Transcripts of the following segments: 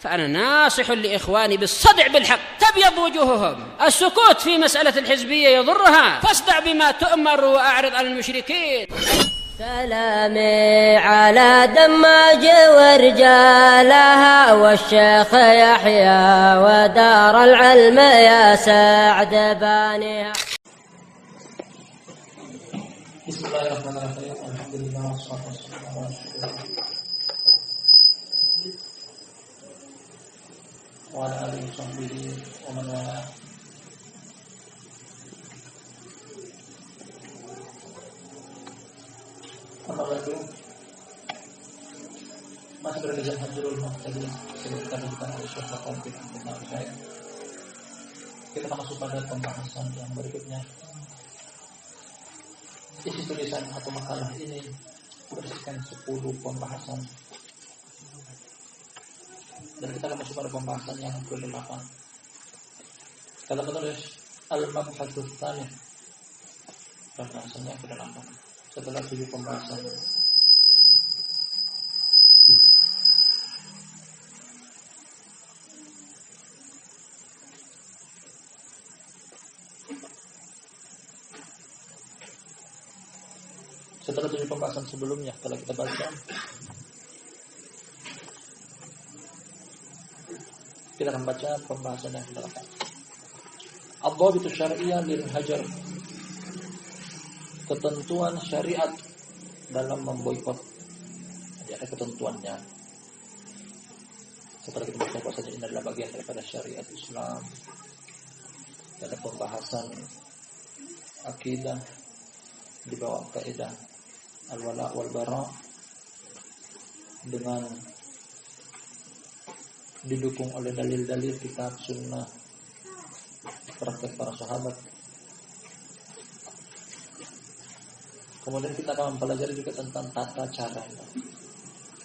فأنا ناصح لإخواني بالصدع بالحق تبيض وجوههم. السكوت في مسألة الحزبية يضرها، فاصدع بما تؤمر وأعرض عن المشركين. سلامي على دماج ورجالها والشيخ يحيى ودار العلم يا سعد بانيها. بسم الله الرحمن الرحيم. الحمد لله والصلاة والسلام على رسول الله وعلى آله وصحبه ومن والاه. Amma ba'du. Masih berada di Hajrul Muhtadin sebentar kita harus bertopik tentang saya. Kita masuk pada pembahasan yang berikutnya. Isi tulisan atau makalah ini berisikan 10 pembahasan. Dan kita akan masuk pada pembahasan yang ke-8. Kata penulis Al-Mabhasus Tsani, pembahasan yang ke-8. Setelah 7 pembahasan. Setelah 7 pembahasan sebelumnya telah kita baca, kita akan baca pembahasan yang ke-8. Ad-Dhabitu Syar'iyyah lil Hajar. Ketentuan syariat dalam memboikot. Jadi ada ketentuannya. Setelah kita baca bahwasanya ini adalah bagian daripada syariat Islam. Ada pembahasan akidah di bawah kaidah al-wala wal bara dengan didukung oleh dalil-dalil kitab sunnah praktek para sahabat. Kemudian kita akan mempelajari juga tentang tata cara,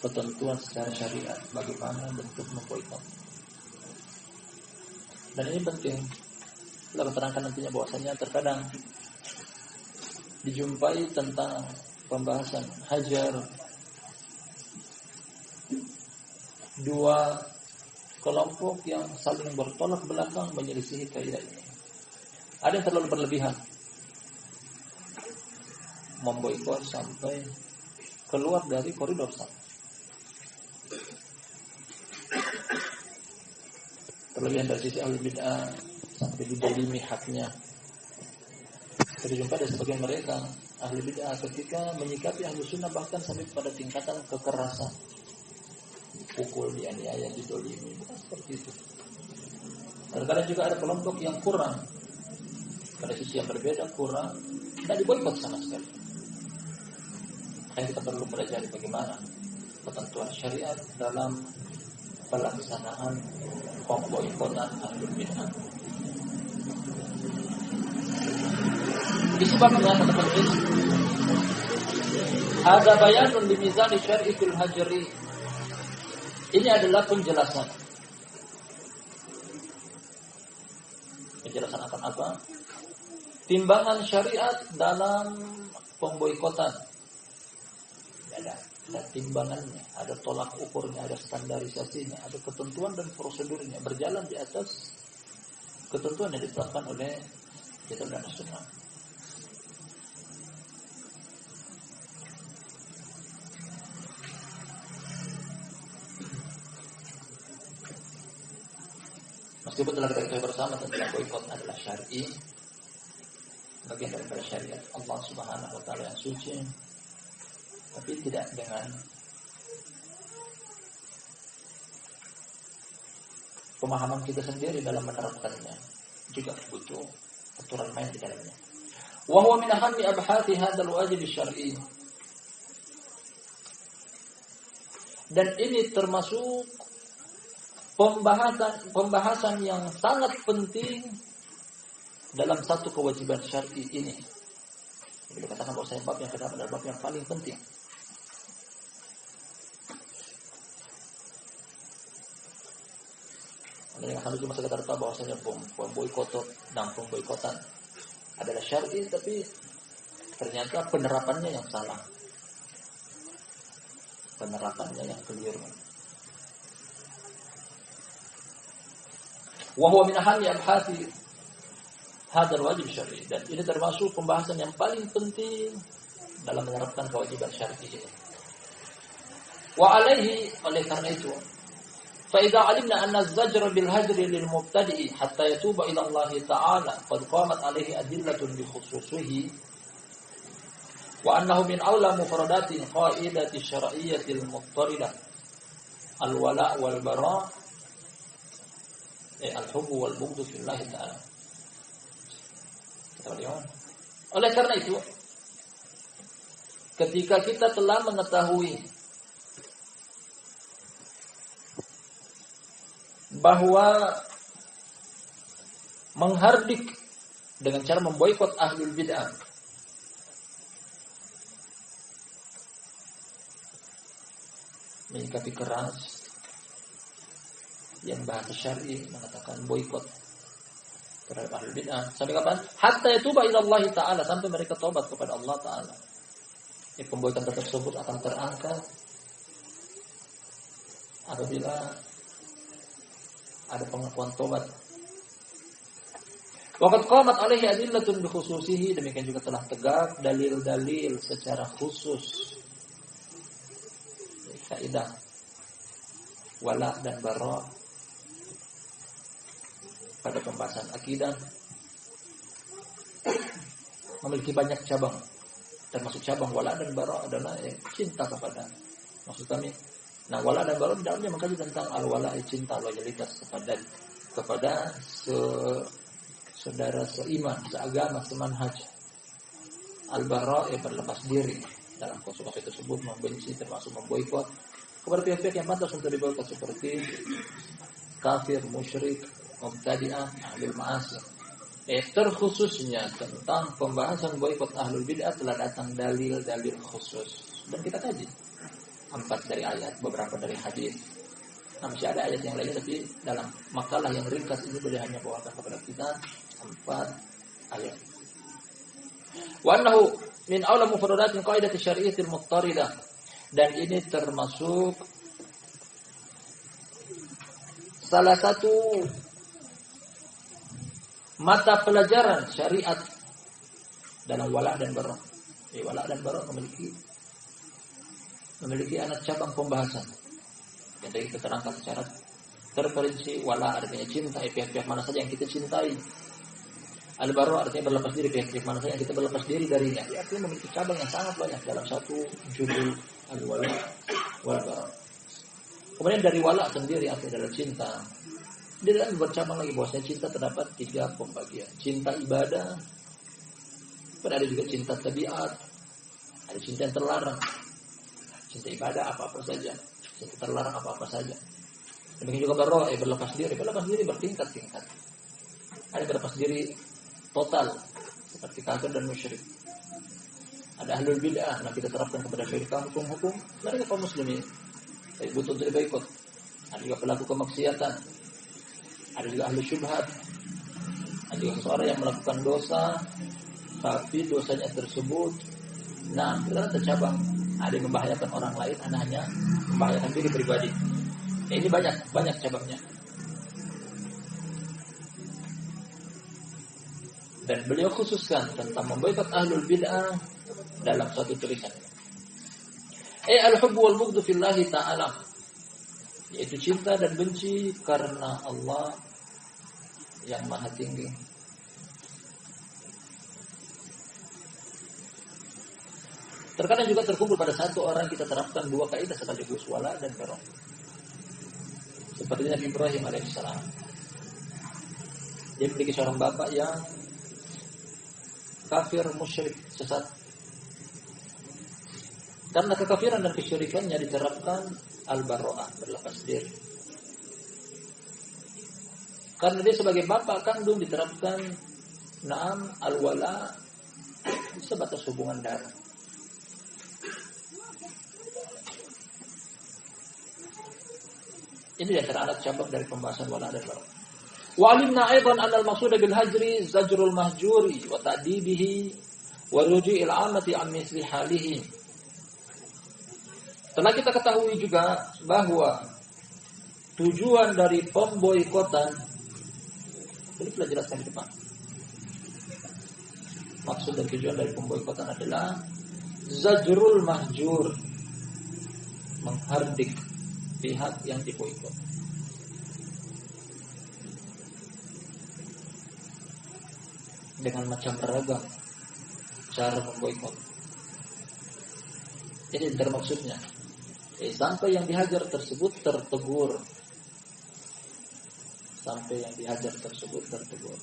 ketentuan secara syariat, bagaimana bentuk memboikot. Dan ini penting. Kita akan terangkan nantinya bahwasanya terkadang dijumpai tentang pembahasan hajar 2 kelompok yang saling bertolak belakang menyelisihi kaidah ini. Ada yang terlalu berlebihan, memboikot sampai keluar dari koridor Islam. Terlebihan dari sisi ahli bid'ah sampai didolimi haknya. Kita jumpa ada sebagian mereka ahli bid'ah ketika menyikapi ahli sunnah bahkan sampai pada tingkatan kekerasan, dipukul, dianiaya, didolimi, bukan seperti itu. Terkadang juga ada kelompok yang kurang pada sisi yang berbeda, kurang, tidak diboikot sama sekali. Makanya kita perlu belajar bagaimana ketentuan syariat dalam pelaksanaan pemboikotan ahli bid'ah. Disebabnya kata penulis, ada bayanun di mizan syar'i fil hajri. Ini adalah penjelasan. Penjelasan akan apa? Timbangan syariat dalam pemboikotan. Ada timbangannya, ada tolak ukurnya, ada standarisasinya, ada ketentuan dan prosedurnya, berjalan di atas ketentuan yang ditetapkan oleh kitab dan sunnah. Meskipun telah kita ketahui bersama tentang boikot adalah syar'i, bagian daripada syariat Allah Subhanahu wa taala yang suci, tapi tidak dengan pemahaman kita sendiri dalam menerapkannya, juga butuh aturan main di dalamnya. Wa huwa min ahammi abhathi hadzal wajib syar'i. Dan ini termasuk pembahasan yang sangat penting dalam satu kewajiban syar'i ini. Bila katakan bahwa bab yang kedua adalah bab yang paling penting. Yang harus cuma sekedar tahu bahwasanya pemboikotan dan pemboikotan adalah syar'i, tapi ternyata penerapannya yang salah, penerapannya yang keliru. Wa huwa min ahammi abhati hadzal wajib syar'i, dan ini termasuk pembahasan yang paling penting dalam menerapkan kewajiban syar'i ini. Wa alaihi, oleh karena itu, fa idza alimna anna az-zajra bil hajri lil mubtadi'i hatta yatuba ila Allah ta'ala qad qamat alaihi adillatun bi khususihi wa annahu min awla mufradatin qa'idati syar'iyyatil muttaridah al-wala' wal bara' al-hubbu wal bughdu fillah ta'ala. Oleh karena itu, ketika kita telah mengetahui bahwa menghardik dengan cara memboikot ahlul bid'ah menyikapi keras, yang bahasa syar'i mengatakan boikot terhadap ahlul bid'ah. Sampai kapan? Hatta yatuba ila Allah Ta'ala, sampai mereka tobat kepada Allah Ta'ala. Pemboikotan tersebut akan terangkat apabila ada pengakuan tobat. Waqad qamat alaihi adillatun bi khususihi, demikian juga telah tegak dalil-dalil secara khusus. Kaidah wala dan bara pada pembahasan akidah memiliki banyak cabang, termasuk cabang wala dan bara adalah cinta kepada, maksud kami. Nah, wala dan bara di dalamnya mengkaji tentang al-wala, cinta, loyalitas kepada saudara seiman, seagama, semanhaj. Al-bara berlepas diri dalam konsekuensi tersebut, membenci termasuk memboikot kepada pihak-pihak yang pantas untuk diboikot seperti kafir, musyrik, mubtadi'ah, ahlul ma'asi. Terkhususnya tentang pembahasan boikot ahlul bid'ah telah datang dalil-dalil khusus dan kita kaji 4 dari ayat, beberapa dari hadis. Nah, masih ada ayat yang lainnya, tapi dalam makalah yang ringkas ini boleh hanya bawakan kepada kita 4 ayat. Wa annahu min awla mufradatin qaidati syar'iyyatil muttaridah, dan ini termasuk salah satu mata pelajaran syariat dalam wala dan bara. Wala dan bara memiliki anak cabang pembahasan yang tadi kita terangkan secara terperinci. Wala artinya cinta, pihak-pihak mana saja yang kita cintai. Al-bara artinya berlepas diri, pihak-pihak mana saja yang kita berlepas diri darinya. Artinya memiliki cabang yang sangat banyak dalam satu judul al-wala wal bara. Kemudian dari wala sendiri artinya adalah cinta. Dia dalam bercabang lagi bahwasanya cinta terdapat 3 pembagian. Cinta ibadah, ada juga cinta tabiat, ada cinta yang terlarang. Cinta ibadah apa-apa saja, cinta terlarang apa-apa saja. Demikian juga bara, berlepas diri. Berlepas diri bertingkat-tingkat. Ada berlepas diri total seperti kafir dan musyrik. Ada ahlul bid'ah, nah kita terapkan kepada mereka hukum-hukum mereka kaum muslimin. Tapi butuh untuk diboikot. Ada juga pelaku kemaksiatan. Ada juga ahli syubhat. Ada juga seseorang yang melakukan dosa, tapi dosanya tersebut ternyata tercabang. Ada yang membahayakan orang lain, hanya membahayakan diri pribadi. Ini banyak cabangnya. Dan beliau khususkan tentang memboikot ahlul bid'ah dalam satu tulisan. Al-hubbu wal bughdu fillahi ta'ala, yaitu cinta dan benci karena Allah yang maha tinggi. Terkadang juga terkumpul pada satu orang kita terapkan 2 kaidah sekaligus, wala dan bara. Seperti Nabi Ibrahim alaihissalam. Dia memiliki seorang bapak yang kafir, musyrik, sesat. Karena kekafiran dan kesyirikannya diterapkan al-bara'ah, berlepas diri. Karena dia sebagai bapak kandung diterapkan al-wala, sebatas hubungan darah. Ini antara anak cabang dari pembahasan wala dan bara. Wa alimna aidan anna al-maqsuda bil hajri zajrul mahjuri wa ta'dibihi wa ruju'il 'amati an misli halihi. Telah kita ketahui juga bahwa tujuan dari pemboikotan Jadi kita jelaskan di depan. Maksud dan tujuan dari pemboikotan adalah zajrul mahjur, menghardik pihak yang diboikot. Dengan macam beragam cara memboikot. Ini termaksudnya. Sampai yang dihajar tersebut tertegur. Sampai yang dihajar tersebut tertegur.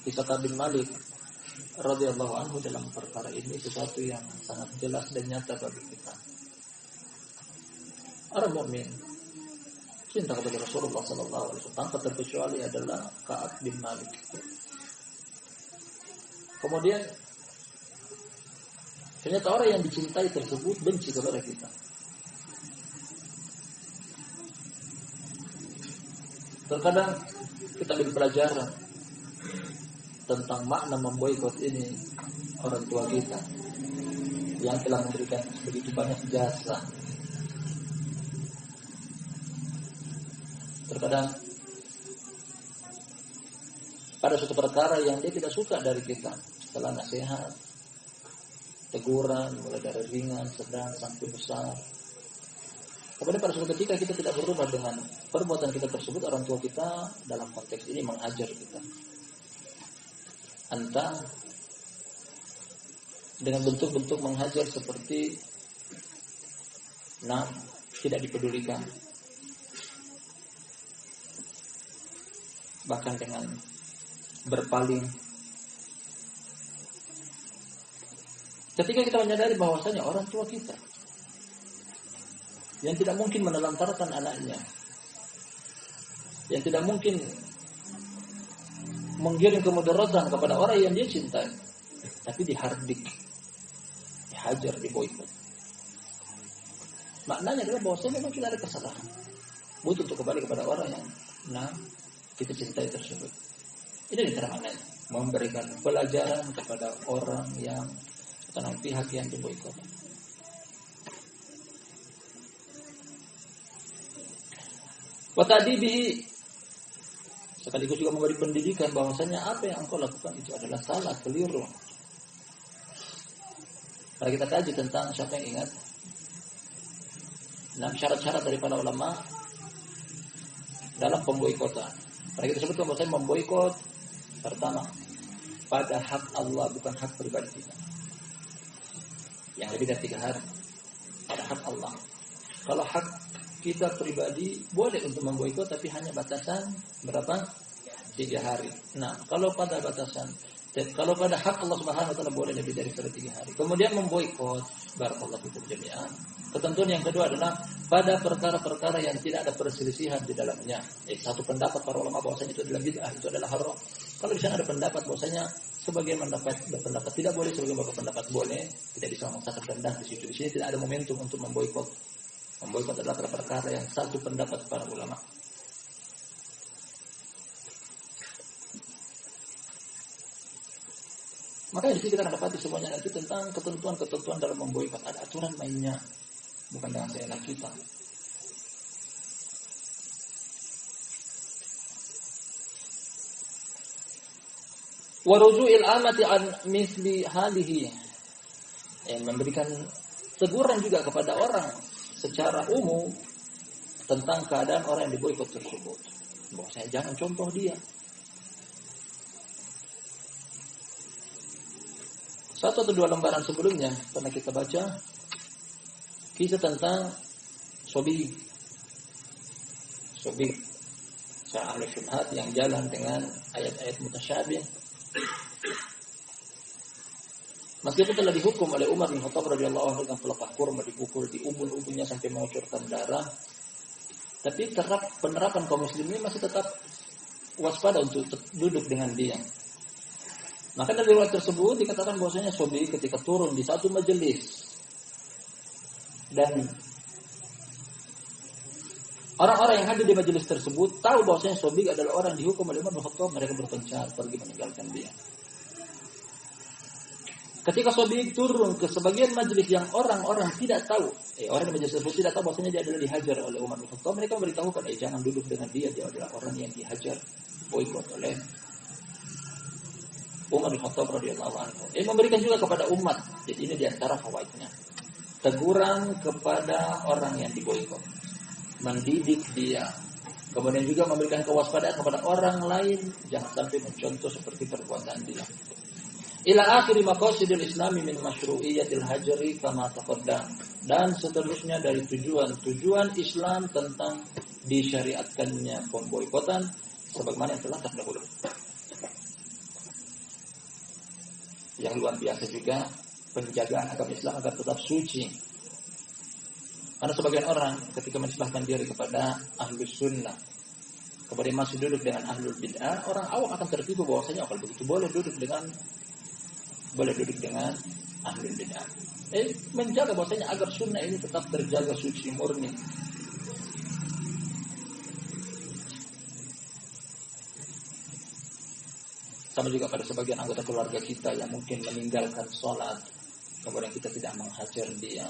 Kisah Ka'ab bin Malik radhiyallahu anhu dalam perkara ini sesuatu yang sangat jelas dan nyata bagi kita. Orang mukmin cinta kepada Rasulullah sallallahu alaihi wasallam tanpa terkecuali adalah Ka'ab bin Malik. Kemudian ternyata orang yang dicintai tersebut benci kepada kita. Terkadang kita ambil pelajaran tentang makna memboikot ini orang tua kita yang telah memberikan begitu banyak jasa. Terkadang pada suatu perkara yang dia tidak suka dari kita, setelah nasihat, teguran, mulai dari ringan, sedang, sampai besar. Kemudian pada suatu ketika kita tidak berubah dengan perbuatan kita tersebut, orang tua kita dalam konteks ini mengajar kita. Entah dengan bentuk-bentuk menghajar seperti tidak dipedulikan, bahkan dengan berpaling. Ketika kita menyadari bahwasanya orang tua kita yang tidak mungkin menelantarkan anaknya, yang tidak mungkin menggiring kemudaratan kepada orang yang dia cintai, tapi dihardik, dihajar, diboikot. Maknanya adalah bahwasanya memang kita ada kesalahan, butuh untuk kembali kepada orang yang kita cintai tersebut. Ini antara maknanya, memberikan pelajaran kepada orang yang tentang pihak yang diboikot. Wa ta'dibihi, sekaligus juga memberi pendidikan bahwasanya apa yang engkau lakukan itu adalah salah, keliru. Mari kita kaji tentang siapa yang ingat. Syarat-syarat dari para ulama dalam pemboikotan. Mari kita sebutkan bahwasanya memboikot pertama pada hak Allah, bukan hak pribadi kita. Yang lebih dari 3 hari pada hak Allah. Kalau hak kita pribadi boleh untuk memboikot, tapi hanya batasan berapa? 3 hari. Nah, kalau pada hak Allah Subhanahu wa taala boleh lebih dari 3 hari. Kemudian memboikot, barakallahu fikum jami'an. Ketentuan yang kedua adalah pada perkara-perkara yang tidak ada perselisihan di dalamnya. Satu pendapat para ulama bahwasanya itu adalah bid'ah, itu adalah haram. Kalau di sana ada pendapat bahwasanya sebagian berpendapat tidak boleh, sebagian berpendapat boleh, tidak bisa memaksakan kehendak di situ. Di sini tidak ada momentum untuk memboikot. Memboikot adalah perkara yang satu pendapat para ulama. Makanya di sini kita akan dapati semuanya nanti tentang ketentuan-ketentuan dalam memboikot. Ada aturan mainnya, bukan dengan seenak kita. Wa ruju'il amati an misli halihi, memberikan teguran juga kepada orang secara umum tentang keadaan orang yang diboikot tersebut. Bahwasanya jangan contoh dia. 1 atau 2 lembaran sebelumnya pernah kita baca kisah tentang Sobi, seorang ahli syubhat yang jalan dengan ayat-ayat mutasyabih. Meskipun telah dihukum oleh Umar bin Khattab radhiyallahu anhu dengan pelepah kurma, dipukul di ubun-ubunnya sampai mengucurkan darah, tapi penerapan kaum muslimin masih tetap waspada untuk duduk dengan diam. Maka dari riwayat tersebut dikatakan bahwasanya Sobi ketika turun di satu majelis dan orang-orang yang hadir di majelis tersebut tahu bahwasanya Sobi adalah orang dihukum oleh Umar bin Khattab, mereka berpencar pergi meninggalkan dia. Ketika Sobiq turun ke sebagian majelis yang orang-orang tidak tahu, orang di majelis tersebut tidak tahu bahwasanya dia adalah dihajar oleh Umar bin Khattab, mereka memberitahukan, jangan duduk dengan dia adalah orang yang dihajar, boikot oleh Umar bin Khattab radhiyallahu anhu. Memberikan juga kepada umat. Jadi ini diantara fawaidnya. Teguran kepada orang yang diboikot, mendidik dia, kemudian juga memberikan kewaspadaan kepada orang lain, jangan sampai mencontoh seperti perbuatan dia. Ila akhiri maqasidil islami min masyru'iyatil hajri kama taqaddam. Dan seterusnya dari tujuan Islam tentang disyariatkannya pemboikotan sebagaimana yang telah terdahulu. Yang luar biasa juga penjagaan agama Islam agar tetap suci. Karena sebagian orang ketika menisbahkan diri kepada ahlus sunnah, kemudian masih duduk dengan ahlul bid'ah, orang awam akan tertipu bahwasanya kalau begitu boleh duduk dengan ahlul bid'ah. Menjaga bahwasanya agar sunnah ini tetap terjaga suci murni. Sama juga pada sebagian anggota keluarga kita yang mungkin meninggalkan sholat, kemudian kita tidak menghajar dia.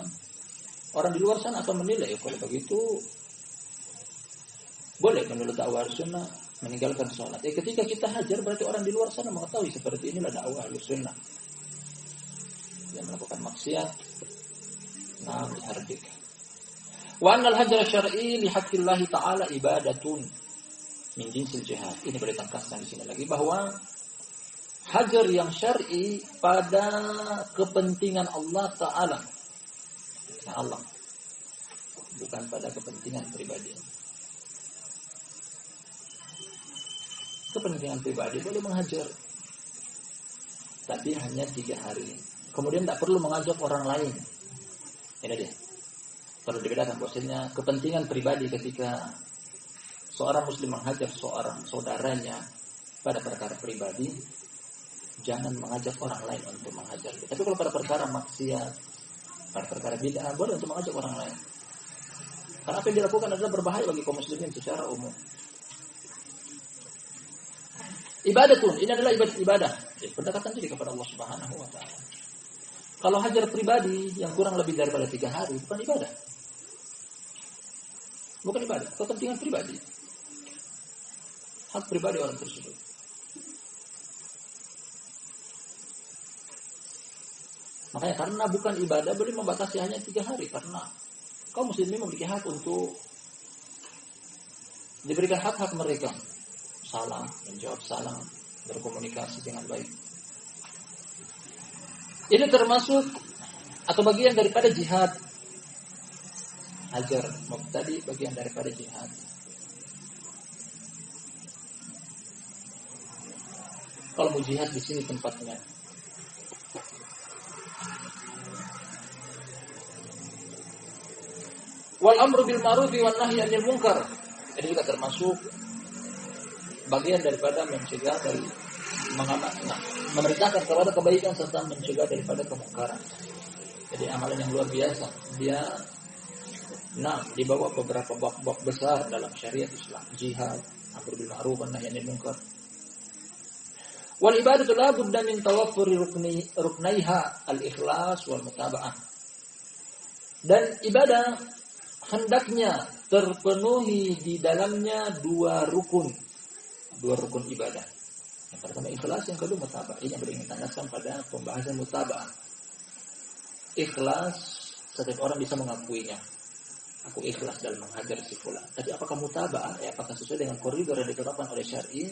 Orang di luar sana akan menilai, kalau begitu boleh menurut dakwah sunnah meninggalkan sholat. Ketika kita hajar berarti orang di luar sana mengetahui seperti inilah dakwah sunnah. Yang melakukan maksiat, dihardik. Wa annal hajar syar'i li haqqillah ta'ala ibadatun min jinsil jihad. Ini boleh tangkaskan di sini lagi bahwa hajar yang syar'i pada kepentingan Allah Ta'ala. Allah. Bukan pada kepentingan pribadi. Kepentingan pribadi boleh menghajar. Tapi hanya 3 hari. Kemudian tak perlu mengajak orang lain. Ini dia. Perlu dibedakan bahwasanya kepentingan pribadi ketika seorang muslim menghajar seorang saudaranya pada perkara pribadi, jangan mengajak orang lain untuk menghajar. Tapi kalau pada perkara maksiat, pada perkara bid'ah, boleh untuk mengajak orang lain. Karena apa yang dilakukan adalah berbahaya bagi kaum muslimin secara umum. Ibadatun, ini adalah ibadah. Pendekatan diri kepada Allah Subhanahu wa taala. Kalau hajar pribadi yang kurang lebih daripada 3 hari, bukan ibadah. Bukan ibadah, kepentingan pribadi. Hak pribadi orang tersebut. Makanya karena bukan ibadah, boleh membatasi hanya 3 hari. Karena kaum muslimin memiliki hak untuk diberikan hak-hak mereka. Salam, menjawab salam, berkomunikasi dengan baik. Ini termasuk atau bagian daripada jihad. Hajar tadi bagian daripada jihad. Kalau mau jihad di sini tempatnya. Wal amru bil ma'ruf wan nahyi 'anil munkar. Ini juga termasuk bagian daripada mencegah dari memerintahkan kepada kebaikan serta mencegah daripada kemungkaran. Jadi amalan yang luar biasa. Dia dibawa beberapa bab besar dalam syariat Islam. Jihad, amru bil ma'ruf wan nahyi 'anil munkar. Wal ibadatu la budda min tawaffuri ruknaiha al-ikhlas wal mutaba'ah. Dan ibadah hendaknya terpenuhi di dalamnya 2 rukun ibadah. Yang pertama ikhlas, yang kedua mutaba'ah. Ini yang ingin tandakan pada pembahasan mutaba'ah. Ikhlas, setiap orang bisa mengakuinya. Aku ikhlas dalam menghajar si fulan. Tapi apakah mutaba'ah? Apakah sesuai dengan koridor yang ditetapkan oleh syar'i?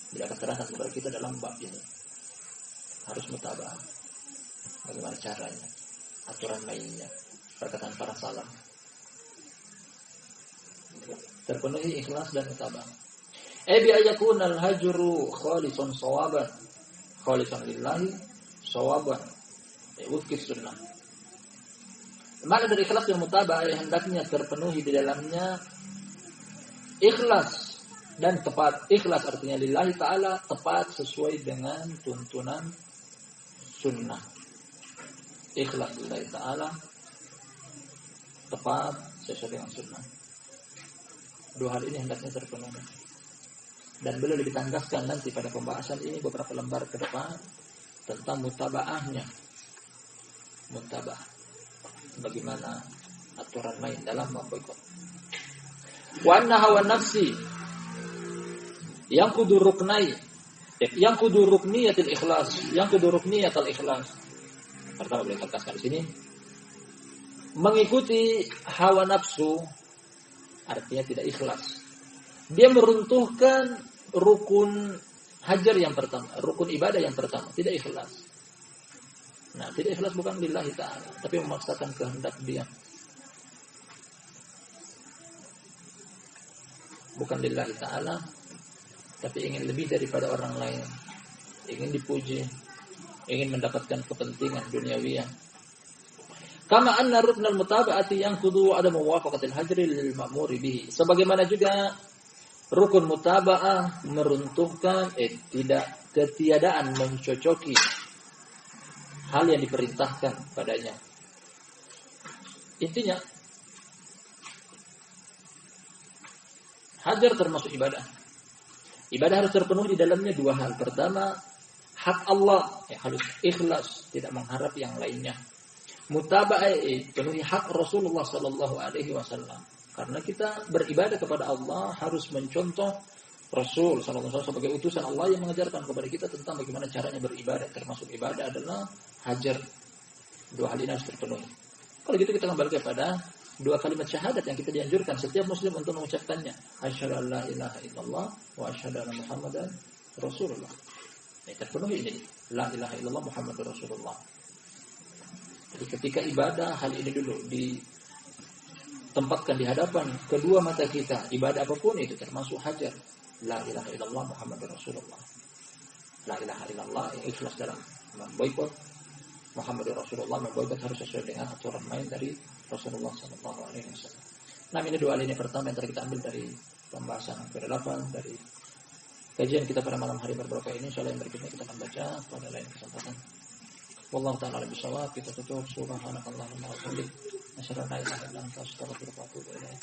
Bila keterangan kepada kita dalam bab ini. Harus mutaba'ah. Bagaimana caranya? Aturan mainnya. Perkataan para salaf. Terpenuhi ikhlas dan mutaba'ah. Bi ayakun al-hajru khalisan sawaban. Khalisan lillahi sawaban. Wufqi sunnah. Makna dari ikhlas dan mutaba'ah hendaknya terpenuhi di dalamnya ikhlas dan tepat. Ikhlas artinya lillahi ta'ala, tepat sesuai dengan tuntunan sunnah. Ikhlas lillahi ta'ala, tepat sesuai dengan sunnah. 2 hal ini hendaknya terpenuhi. Dan beliau lebih tanggaskan nanti pada pembahasan ini beberapa lembar ke depan tentang mutabaahnya. Mutabah, bagaimana aturan main dalam memboikot. Wa anna hawa nafsi yang kudu rukniyatil ikhlas, yang kudu rukniyatul ikhlas. Pertama boleh tegaskan di sini, mengikuti hawa nafsu artinya tidak ikhlas. Dia meruntuhkan rukun hajar yang pertama, rukun ibadah yang pertama, tidak ikhlas. Nah, tidak ikhlas bukan lillahi ta'ala, tapi memaksakan kehendak dia. Bukan lillahi ta'ala, tapi ingin lebih daripada orang lain, ingin dipuji, ingin mendapatkan kepentingan duniawiyah. Kama anna ruknal mutaba'ati yang kudu ada muwafaqatil hajri lil ma'muri bihi. Sebagaimana juga rukun mutaba'ah meruntuhkan ketiadaan mencocoki hal yang diperintahkan padanya. Intinya hajar termasuk ibadah. Ibadah harus terpenuhi di dalamnya dua hal. Pertama, hak Allah yang harus ikhlas, tidak mengharap yang lainnya. Mutaba'ah penuhi hak Rasulullah sallallahu alaihi wasallam. Karena kita beribadah kepada Allah harus mencontoh Rasul sallallahu alaihi wasallam sebagai utusan Allah yang mengajarkan kepada kita tentang bagaimana caranya beribadah. Termasuk ibadah adalah hajar. Dua hal ini harus terpenuhi. Kalau gitu kita kembali kepada dua kalimat syahadat yang kita dianjurkan setiap muslim untuk mengucapkannya. Asyhadu an la ilaha illallah wa asyhadu anna Muhammadan Rasulullah. Ini terpenuhi ini. La ilaha illallah Muhammadur Rasulullah. Jadi ketika ibadah hal ini dulu ditempatkan di hadapan kedua mata kita. Ibadah apapun itu termasuk hajar. La ilaha illallah Muhammadur Rasulullah. La ilaha illallah yang ikhlas dalam memboikot Muhammadur Rasulullah. Memboikot harus sesuai dengan aturan main dari Rasulullah sallallahu alaihi wasallam. Nah, ini dua alinea pertama yang kita ambil dari pembahasan ke-8 dari kajian kita pada malam hari berberkah ini. Insyaallah yang berikutnya kita akan baca pada lain kesempatan. Wallahu ta'ala bisawab. Kita tutup subhanakallahumma wa bihamdika asyhadu an la ilaha illa anta astaghfiruka wa atubu ilaik.